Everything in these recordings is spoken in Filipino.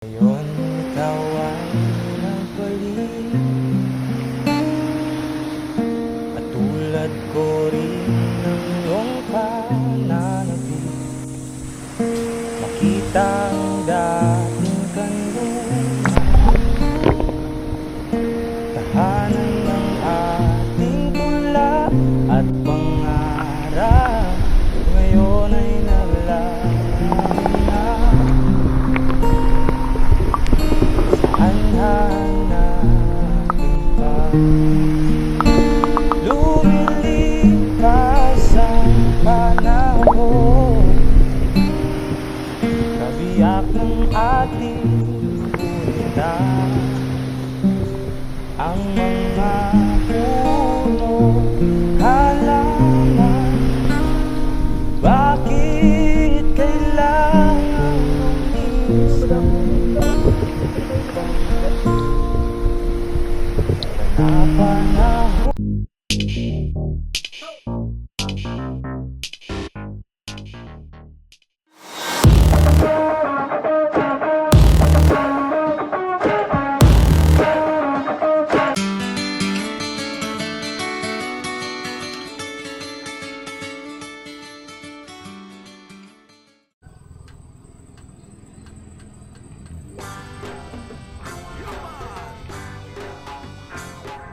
Ngayon ikaw ay nagbalik at tulad ko rin ng iyong pananabik. Makita ang dating kanlungan, tahanan ng ating tula at pangarap. Ngayon ay naglalayag na. Hanapin ka, lumilipas ang panahon, kabiyak ng ating punta, ang mga puno, halaman. Bakit kailangan umisan? Panahon.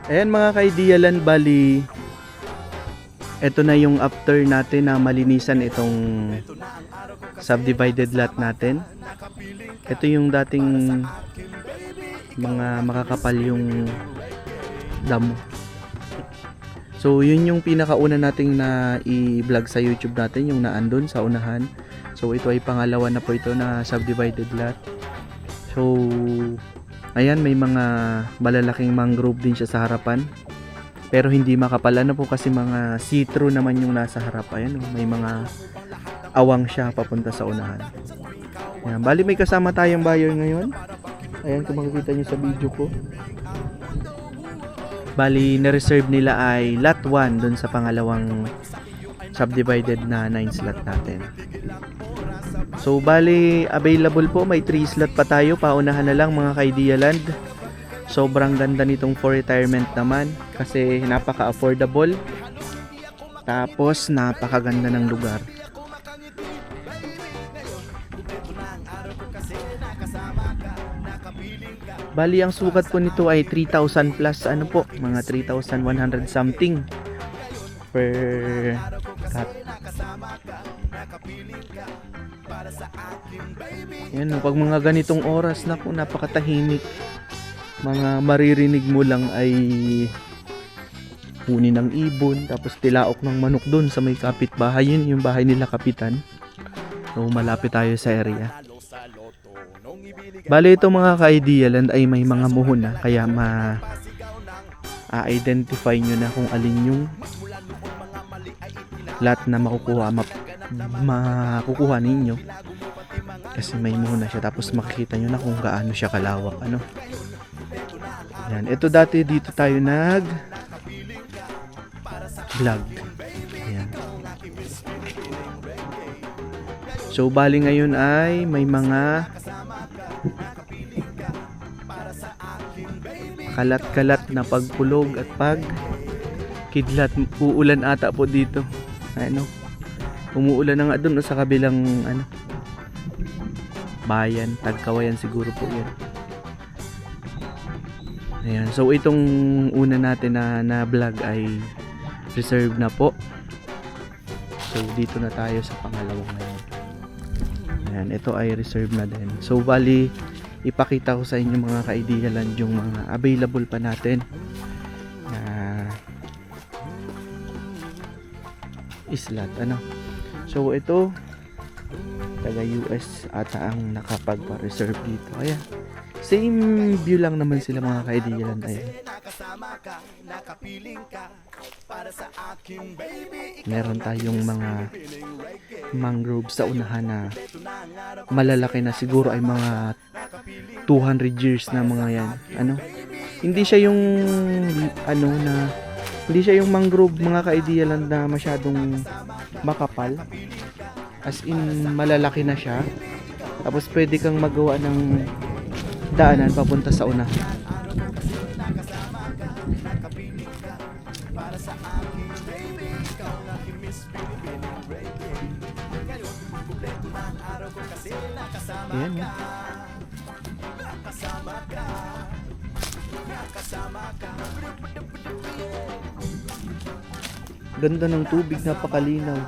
Ayan mga ka-idealan, bali ito na yung after natin na malinisan itong subdivided lot natin. Ito yung dating mga makakapal yung damo. So yun yung pinakauna nating na i-vlog sa YouTube natin, yung naandun sa unahan. So ito ay pangalawa na po ito na subdivided lot. So ayan, may mga malalaking mangrove din siya sa harapan. Pero hindi makapal na po kasi mga see-through naman yung nasa harap. Ayan, may mga awang siya papunta sa unahan. Ayan, bali may kasama tayong buyer ngayon. Ayan, kung makikita nyo sa video ko. Bali, na-reserve nila ay lot 1 dun sa pangalawang subdivided na 9 slot natin. So bali available po, may 3 slot pa tayo, paunahan na lang mga ka-idealand. Sobrang ganda nitong for retirement naman kasi napaka-affordable. Tapos napakaganda ng lugar. Bali ang sukat po nito ay 3,000 plus, ano po, mga 3,100 something per cut. Yan, pag mga ganitong oras, naku, napakatahimik. Mga maririnig mo lang ay huni ng ibon, tapos tilaok ng manok doon sa may kapitbahay. Yun yung bahay nila kapitan. So malapit tayo sa area. Bali ito mga ka-idealand ay may mga muhon na, kaya ma-identify nyo na kung alin yung lot na makukuha ninyo. Kasi may muhon na siya, tapos makikita nyo na kung gaano siya kalawak, ano. Yan, ito dati dito tayo nag vlog. Yan. So bali ngayon ay may mga kalat-kalat na pagpulog at pagkidlat. Uulan ata po dito. Ano? Umuulan na nga doon sa kabilang ano, bayan, Tagkawayan siguro po 'yan. Ayan, so itong una natin na vlog ay reserve na po. So dito na tayo sa pangalawang ngayon. Ayan, ito ay reserve na din. So bali, ipakita ko sa inyo mga ka-idealand yung mga available pa natin na islat, ano. So ito, taga US ata ang nakapagpa-reserve dito. Ayan, same view lang naman sila mga ka-idealand. Ayan, meron tayong mga mangrove sa unahan na malalaki na, siguro ay mga 200 years na mga yan, ano. Hindi siya yung ano na Hindi siya yung mangrove mga ka-idealand na masyadong makapal. As in, malalaki na siya. Tapos pwede kang magawa ng daanan papunta sa una. Ayan, oh. Ganda ng tubig, napakalinaw.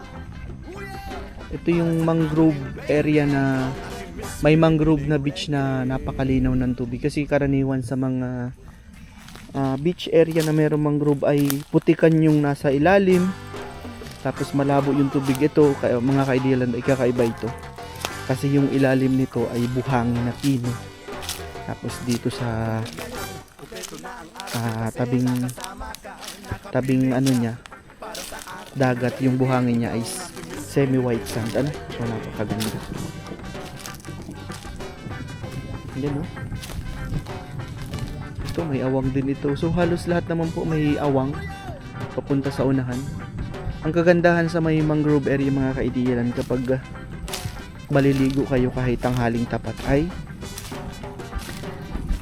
Ito yung mangrove area na may mangrove na beach na napakalinaw ng tubig. Kasi karaniwan sa mga beach area na mayroong mangrove ay putikan yung nasa ilalim. Tapos malabo yung tubig. Ito, mga ka-idealand, ay kakaiba ito. Kasi yung ilalim nito ay buhangin na pino. Tapos dito sa tabing ano niya, dagat, yung buhangin niya ay semi-white sand. Ano? So, napakaganda. Yan, no? Ito, may awang din ito. So, halos lahat naman po may awang papunta sa unahan. Ang kagandahan sa may mangrove area, mga ka-idealand, kapag maliligo kayo kahit tanghaling tapat, ay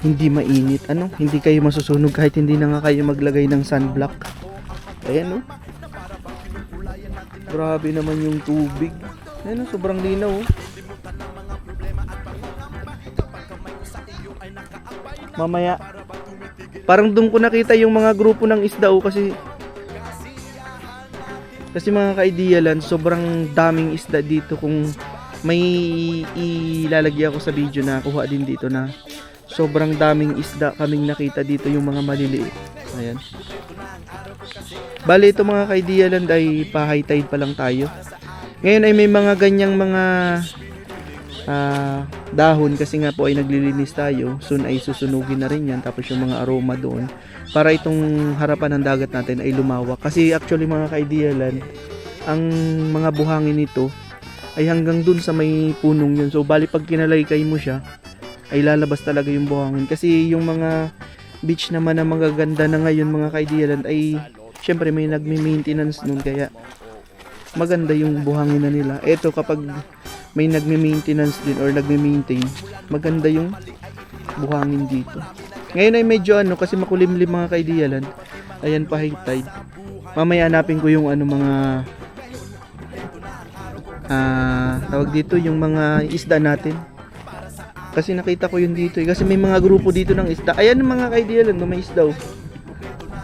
hindi mainit. Ano? Hindi kayo masusunog kahit hindi na nga kayo maglagay ng sunblock. Ayan, no? Grabe naman yung tubig. Ayan, no? Sobrang linaw, oh. Mamaya, parang doon ko nakita yung mga grupo ng isda, oh, kasi mga ka-idealand, sobrang daming isda dito. Kung may ilalagay ako sa video na kuha din dito, na sobrang daming isda kaming nakita dito, yung mga maliliit. Ayan. Bali, ito mga ka-idealand ay pa high tide pa lang tayo. Ngayon ay may mga ganyang mga dahon, kasi nga po ay naglilinis tayo. Soon ay susunugin na rin yan. Tapos yung mga aroma doon, para itong harapan ng dagat natin ay lumawak. Kasi actually, mga ka-idealand, ang mga buhangin nito ay hanggang dun sa may punong yun. So bali, pag kinalaykay mo siya, ay lalabas talaga yung buhangin. Kasi yung mga beach naman na magaganda na ngayon, mga ka-idealand, ay syempre may nagme-maintenance nun, kaya maganda yung buhangin na nila. Eto, kapag may nagme-maintenance din or nagme-maintain, maganda yung buhangin dito. Ngayon ay medyo kasi makulimlim, mga ka-idealand. Ayan, pa high tide. Mamaya hanapin ko yung mga tawag dito, yung mga isda natin. Kasi nakita ko yun dito, kasi may mga grupo dito ng isda. Ayan, mga ka-idealand, may isda, oh.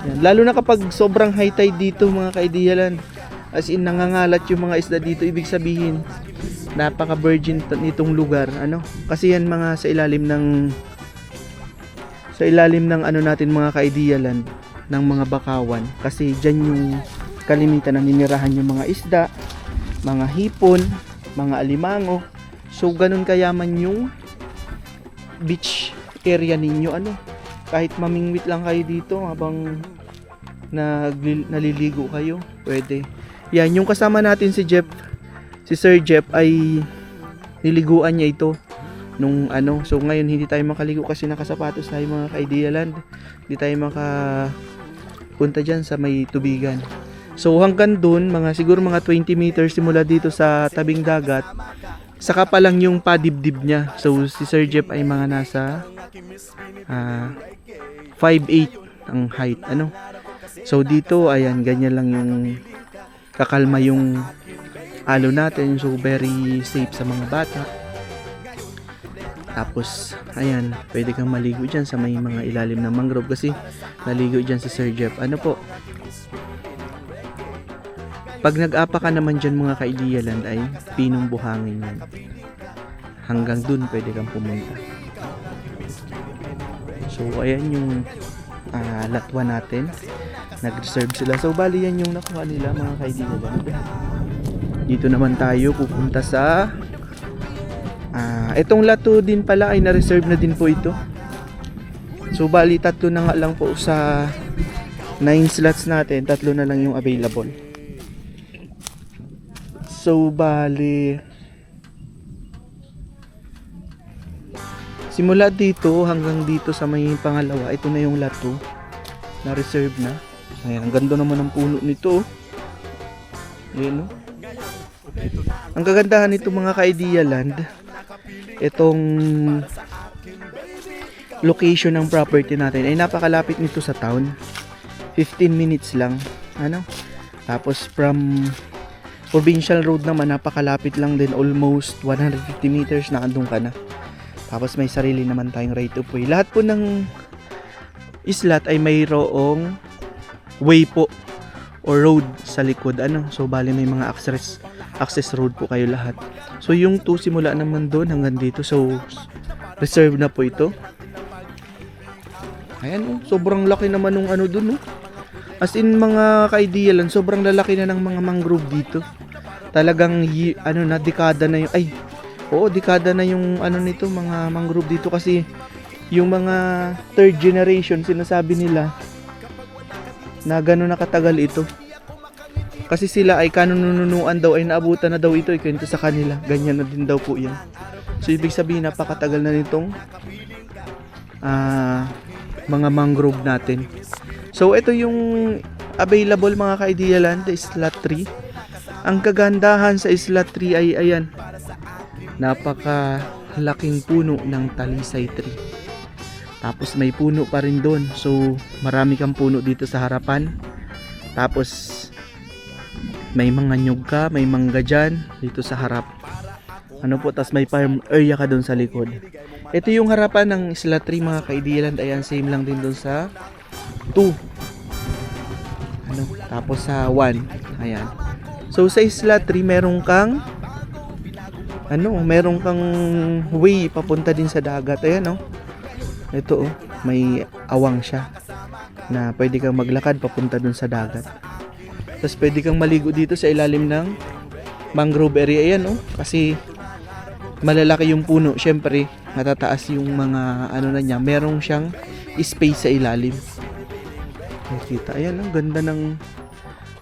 Ayan. Lalo na kapag sobrang high tide dito, mga ka-idealand, as in nangangalat yung mga isda dito, ibig sabihin napaka virgin nitong lugar. Kasi yan mga sa ilalim ng natin, mga ka-idealand, ng mga bakawan. Kasi dyan yung kalimitan na ninirahan yung mga isda, mga hipon, mga alimango. So ganun kayaman yung beach area ninyo. Kahit mamingwit lang kayo dito habang naliligo kayo, pwede. Yan, yung kasama natin si Jeff, si Sir Jeff, ay niliguan niya ito nung so ngayon hindi tayo makaligo kasi nakasapatos tayo, mga ka-idealand. Hindi tayo makapunta dyan sa may tubigan. So hanggang dun, siguro mga 20 meters simula dito sa tabing dagat, saka pa lang yung padibdib niya. So si Sir Jeff ay mga nasa 5'8" ang height. So dito, ayan, ganyan lang yung kakalma yung alo natin. So very safe sa mga bata. Tapos, ayan, pwede kang maligo dyan sa may mga ilalim ng mangrove, kasi naligo dyan si Sir Jeff. Pag nag-apa ka naman dyan, mga ka-idealand, ay pinong buhangin yan. Hanggang dun pwede kang pumunta. So ayan yung latwa natin, nag-reserve sila. So bali yan yung nakuha nila, mga ka-idealand. Dito naman tayo pupunta sa itong lato din pala ay na-reserve na din po ito. So bali 3 na nga lang po sa 9 slots natin, 3 na lang yung available. So bali simula dito hanggang dito sa may pangalawa, ito na yung lato na reserve na. Ayan, ang ganda naman ng puno nito. Ayan, no? Ang kagandahan nito, mga ka-idealand, itong location ng property natin ay napakalapit nito sa town. 15 minutes lang. Ano? Tapos from provincial road naman, napakalapit lang din, almost 150 meters na andun ka na. Tapos may sarili naman tayong right of way. Lahat po ng islat ay mayroong way po or road sa likod. Ano? So bali may mga access road po kayo lahat. So yung 2 simula naman doon hanggang dito. So reserve na po ito. Ayan, sobrang laki naman nung ano doon, no? As in mga ka-idea lang, sobrang lalaki na ng mga mangrove dito. Talagang ano na, dekada na yung dekada na yung ano nito, mga mangrove dito, kasi yung mga third generation sinasabi nila na gano'n na katagal ito. Kasi sila ay kanununuan daw, ay naabutan na daw ito, ikwento sa kanila. Ganyan na din daw po yan. So ibig sabihin, napakatagal na nitong mga mangrove natin. So ito yung available mga ka-idea land, slot 3. Ang kagandahan sa slot 3 ay ayan, napakalaking puno ng talisay tree. Tapos may puno pa rin doon. So marami kang puno dito sa harapan. Tapos may mga nyug ka, may mangga dyan dito sa harap. Ano po, tas may farm area ka doon sa likod. Ito yung harapan ng slot 3 mga ka-idea land. Ayan, same lang din doon sa 2. Ano, tapos sa 1. Ayan. So sa slot 3 meron kang way papunta din sa dagat. Ayan, oh. Ito, oh, may awang siya na pwede kang maglakad papunta dun sa dagat. Tapos pwede kang maligo dito sa ilalim ng mangrove area. Ayan, oh, kasi malalaki yung puno. Syempre, matataas yung mga ano na niya. Merong siyang space sa ilalim. Nakita, ayan, ang ganda ng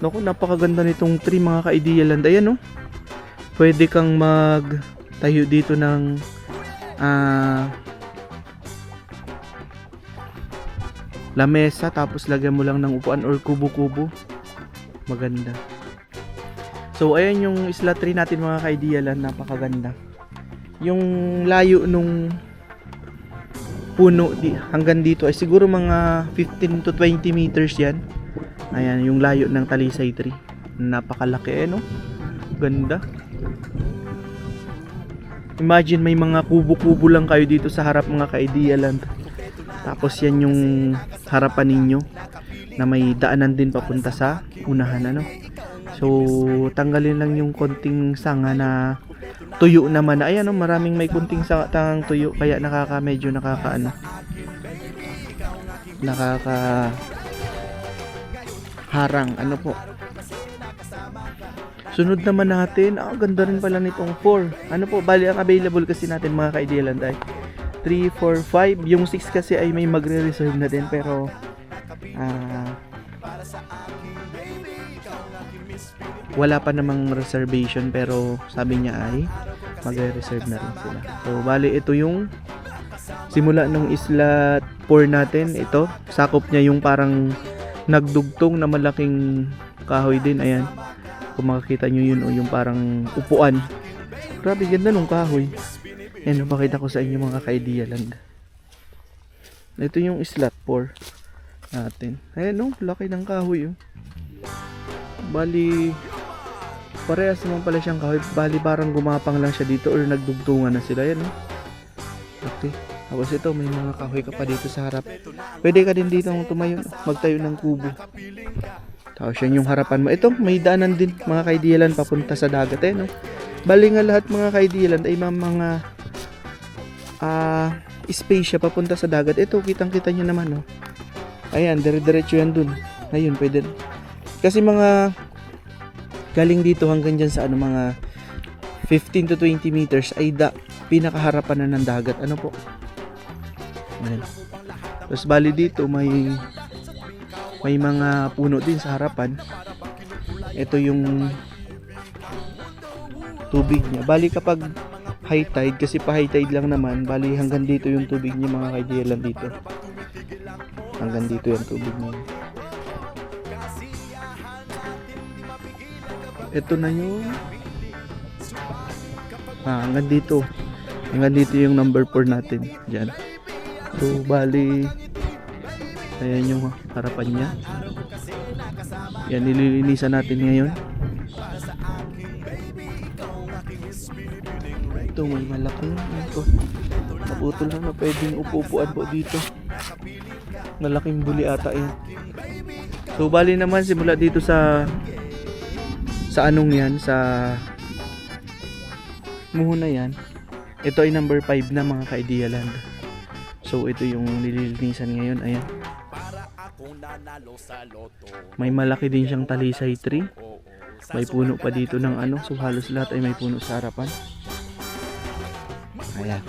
napakaganda nitong tree mga ka-idea land. Ayan, oh. Pwede kang magtayo dito ng lamesa, tapos lagyan mo lang ng upuan or kubo-kubo. Maganda. So ayan yung slot 3 natin mga ka-idea land, napakaganda. Yung layo nung puno hanggang dito ay siguro mga 15 to 20 meters yan. Ayan yung layo ng talisay tree. Napakalaki, no? Ganda. Imagine may mga kubo-kubo lang kayo dito sa harap mga ka-idea land. Tapos yan yung harapan ninyo na may daanan din papunta sa unahan, ano. So tanggalin lang yung konting sanga na tuyo naman. Ayan, no, maraming may kunting sanga tuyo, kaya medyo harang, ano po. Sunod naman natin, ganda rin pala nitong 4. Ano po, bali ang available kasi natin mga ka-idea land ay 3, 4, 5. Yung 6 kasi ay may magre-reserve na din, pero wala pa namang reservation, pero sabi niya ay magre-reserve na rin sila. So bali ito yung simula nung slot 4 natin. Ito, sakop niya yung parang nagdugtong na malaking kahoy din. Ayan, kung makikita nyo yun, o yung parang upuan. Grabe, ganda nung kahoy. Yan, napakita ko sa inyo mga ka-idea lang. Ito yung slot 4 natin. Ayan, no, laki ng kahoy, oh. Bali parehas naman pala siyang kahoy. Bali parang gumapang lang siya dito or nagdugtungan na sila. Yan, no. Okay. Tapos ito, may mga kahoy ka pa dito sa harap. Pwede ka din dito tumayo, magtayo ng kubo. Tapos yan yung harapan mo. Ito, may daanan din mga ka-idea land papunta sa dagat, eh, no? Bali nga lahat mga ka-idea land ay mga space siya papunta sa dagat. Ito, kitang-kita nyo naman, no? Ayan, dire-diretso yan dun. Ayun, pwede. Kasi mga galing dito hanggang dyan sa mga 15 to 20 meters ay pinakaharapan na ng dagat. Ano po? Ayan. Tapos bali dito may mga puno din sa harapan. Ito yung tubig niya. Bali kapag high tide, kasi pa high tide lang naman, bali hanggang dito yung tubig niya mga ka-idea land dito. Hanggang dito yung tubig niya. Ito na yung hanggang dito. Hanggang dito yung number 4 natin. Diyan. So bali, ayan yung harapan niya. Yan, nililinisan natin ngayon. Ito may malaking ito. Naputol na pwedeng upo-upuan po dito. Malaking buli ata yan. So bali naman simula dito sa anong yan, sa muhon na yan. Ito ay number 5 na mga ka-Idealand. So ito yung nililinisan ngayon. Ayan. May malaki din siyang talisay tree. May puno pa dito ng ano. So halos lahat ay may puno sa harapan. Ayan.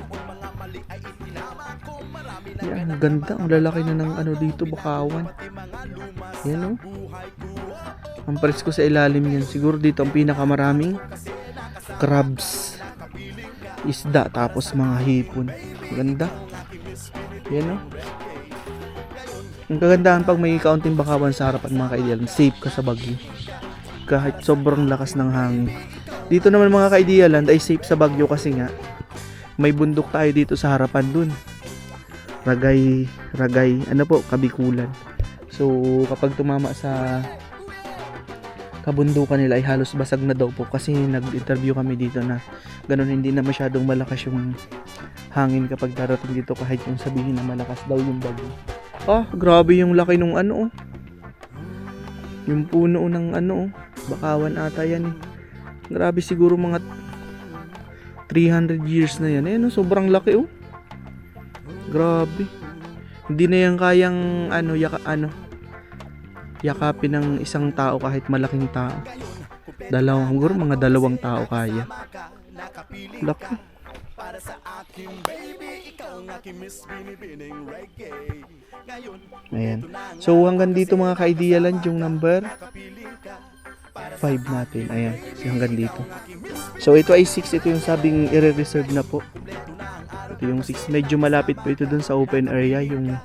Yan, ang ganda. Ang lalaki na ng ano dito, bakawan. Yan o. Ang presko sa ilalim yan. Siguro dito ang pinakamaraming crabs, isda, tapos mga hipon. Ganda. Yan o. Ang kagandahan pag may kaunting bakawan sa harapan mga ka-Idealand, safe ka sa bagyo. Kahit sobrang lakas ng hangin. Dito naman mga ka-Idealand ay safe sa bagyo kasi nga may bundok tayo dito sa harapan dun. Ragay, ano po, Kabikulan. So kapag tumama sa kabundukan nila ay halos basag na daw po kasi nag-interview kami dito na ganun, hindi na masyadong malakas yung hangin kapag darating dito kahit yung sabihin na malakas daw yung bagyo. Ah, grabe yung laki nung ano oh. Yung puno ng ano oh, bakawan ata yan eh. Grabe, siguro mga 300 years na yan. Ayan oh, sobrang laki oh. Grabe. Hindi na yan kayang yakapin ng isang tao kahit malaking tao. Siguro mga 2 tao kaya. Laki. Ayan. So hanggang dito mga ka-Idealand yung number 5 natin. Ayan. Hanggang dito. So ito ay 6. Ito yung sabing i-reserve na po. Ito yung 6. Medyo malapit po ito dun sa open area. Yung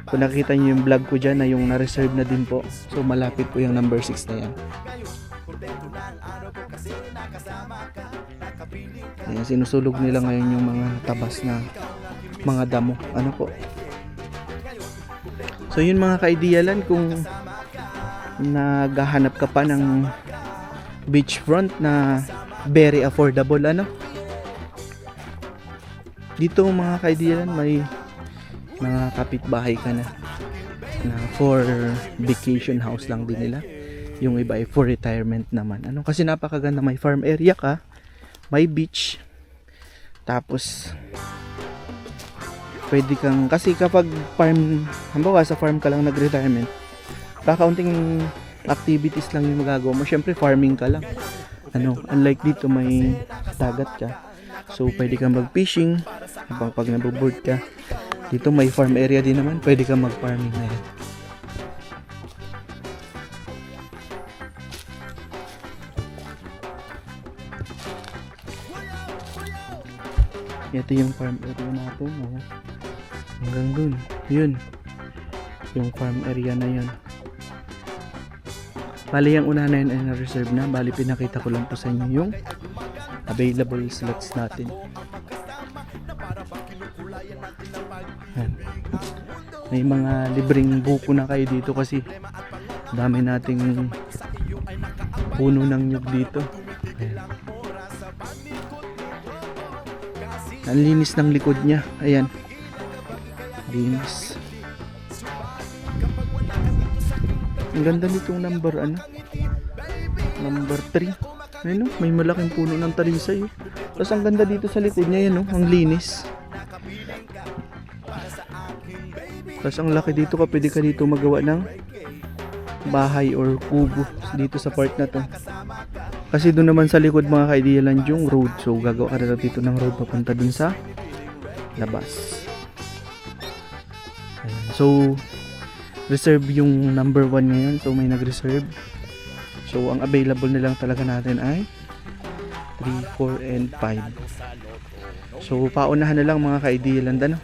kung nakita nyo yung vlog ko dyan na yung na-reserve na din po. So malapit po yung number 6 na yan. Ayan, sinusulog nila ngayon yung mga tabas na mga damo. Ano po? So yun mga ka-Idealand, kung naghahanap ka pa ng beachfront na very affordable, ano? Dito mga ka-Idealand may mga kapitbahay ka na for vacation house lang din nila. Yung iba ay for retirement naman. Ano? Kasi napakaganda, may farm area ka, may beach, tapos pwede kang, kasi kapag farm, hambawa sa farm ka lang nag-retirement, kakaunting activities lang yung magagawa mo. Syempre farming ka lang. Ano, unlike dito may dagat ka. So pwede kang mag-fishing habang pag naboboard ka. Dito may farm area din naman, pwede kang mag-farming na yan. Ito yung farm area natin. Ayan. Hanggang dun. Yun. Yung farm area na yun. Bali yung una na yun ay na-reserve na. Bali pinakita ko lang po sa inyo yung available slots natin. Ayan. May mga libreng buko na kayo dito kasi dami nating puno ng nyug dito. Ayan. Ang linis ng likod niya. Ayan. Linis. Ang ganda nitong number number 3. Ayun, may malaking puno ng talisay. Tapos ang ganda dito sa likod niya, yan, ang linis. Tapos ang laki dito, pwede ka dito magawa ng bahay or kubo dito sa part na to. Kasi doon naman sa likod mga ka-Idealand yung road. So gagawa ka na dito ng road papunta dun sa labas. Ayan. So reserve yung number 1 ngayon. So may nag-reserve. So ang available na lang talaga natin ay 3, 4, and 5. So paunahan na lang mga ka-Idealand, ano?